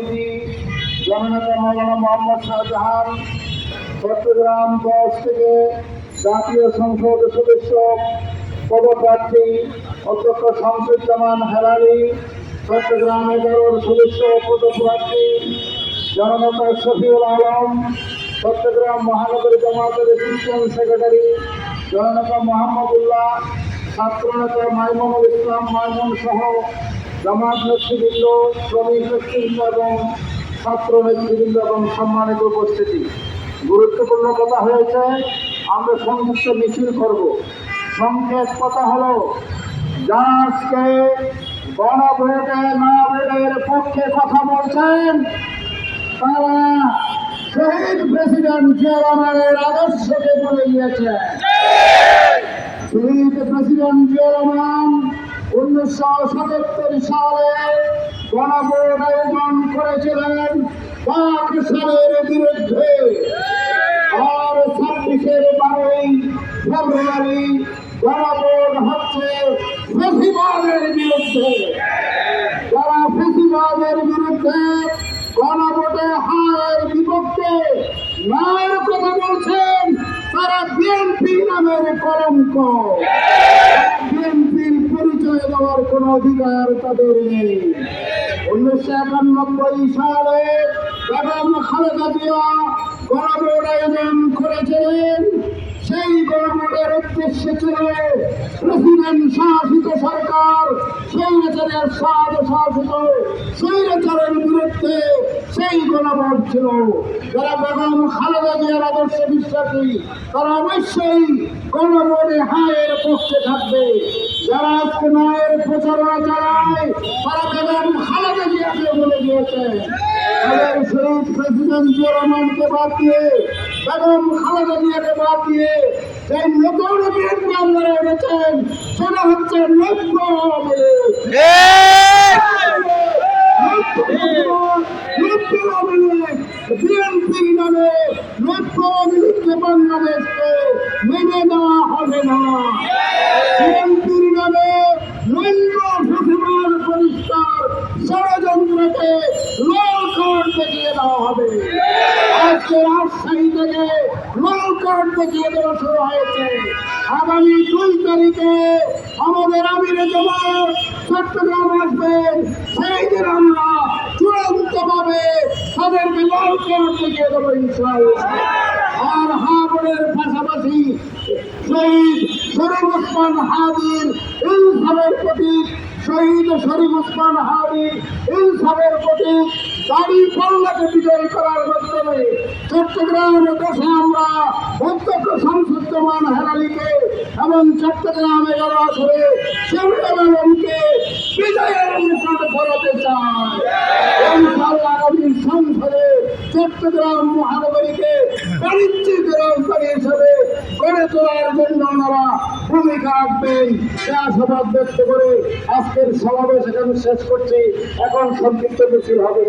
অতিথি জননেতা মৌলানা মোহাম্মদ শাহজাহান, চট্টগ্রাম 10 থেকে জাতীয় সংসদ সদস্য পদপ্রার্থী অধ্যক্ষ শামসুজ্জামান হেলালি, চট্টগ্রাম 11 সদস্য পদপ্রার্থী জননেতা শফিউল আলম, চট্টগ্রাম মহানগরী জামাতের অ্যাসিস্ট্যান্ট সেক্রেটারি জননেতা মোহাম্মদুল্লাহ, ছাত্রনেতা মাইমুনুল ইসলাম মাইমুন সহ জামাত নেতৃবৃন্দ, শ্রমিক নেতৃবৃন্দ এবং ছাত্র নেতৃবৃন্দ এবং সম্মানিত উপস্থিতি, গুরুত্বপূর্ণ কথা হয়েছে। আমরা সংযুক্ত মিছিল করব। সংক্ষেপ কথা হলো, যারা আজকে গণভোটে না ভোটের পক্ষে কথা বলছেন, তারা শহীদ প্রেসিডেন্ট জিয়া রহমানের আদর্শকে ভুলে গিয়েছে। শহীদ প্রেসিডেন্ট জিয়া রহমান 1977 সালে গণভোট আয়োজন করেছিলেন পাকিস্তানের বিরুদ্ধে, আর 26 ফেব্রুয়ারি গণভোট হচ্ছে ফ্যাসিবাদের বিরুদ্ধে। যারা ফ্যাসিবাদের বিরুদ্ধে গণভোটে হারের বিপক্ষে নায়ের কথা বলছেন, তারা বিএনপি নামের কলঙ্ক। বিএনপির পরিচয় দেওয়ার কোন অধিকার তাদের নেই। 1991 সালে বেগম খালেদা জিয়া গণভোট আয়োজন করেছিলেন। সেই গণভোটের উদ্দেশ্য ছিল প্রেসিডেন্ট শাসিত সরকার স্বৈরাচারের শাসিত স্বৈরাচারের বিরুদ্ধে সেই গণভোট ছিল। যারা বেগম খালেদা জিয়ার আদর্শে বিশ্বাসী, তারা অবশ্যই গণভোটে হায়ের পক্ষে থাকবে। যারা আজকে নায়ের প্রচারণা চালায়, তারা বেগম খালেদা জিয়াকে বলে গিয়েছে। তাদের শহীদ প্রেসিডেন্ট জিয়া রহমানকে বাদ দিয়ে, বেগম খালেদা জিয়াকে বাদ দিয়ে সেই নতুন বিএনপি আপনারা এনেছেন, সেটা হচ্ছে নব্য বিএনপির নামে নব্য বিরুদ্ধে বাংলাদেশকে মেনে নেওয়া হবে না। বিএনপির নামে নৈন্য ফেসিবাদ পরিষ্কার ষড়যন্ত্রকে লাল কার্ড দেখিয়ে দেওয়া হবে। আজকে রাজশাহী থেকে লাল কার্ড দেখিয়ে দেওয়া শুরু হয়েছে। আগামী 2 তারিখে আমাদের আমিরে জামাত চট্টগ্রাম আসবেন। সেই দিন আমরা চূড়ান্তভাবে তাদেরকে লাল কার্ড দেখিয়ে দেবো ইনশাআল্লাহ। আর হাবড়ের পাশাপাশি শহীদ শরীফ ওসমান হাদির ইনসাফের প্রতীক, শহীদ শরীফ ওসমান হাদির ইনসাফের প্রতীক দাড়ি পাল্লাকে বিজয়ী করার মাধ্যমে চট্টগ্রামে বসে আমরা অধ্যক্ষ শামসুজ্জামান হেলালিকে এবং চট্টগ্রাম 11 আসরে শফিউল আলমকে বিজয়ের মুকুট পরাতে চাই। ইনশাআল্লাহ আগামী সংসদে চট্টগ্রাম মহানগরীকে বাণিজ্যিক রাজধানী হিসেবে গড়ে তোলার জন্য ওনারা ভূমিকা রাখবেন, সে আশাবাদ ব্যক্ত করে আজকের সমাবেশ এখানে শেষ করছি। এখন সংক্ষিপ্ত মিছিল হবে।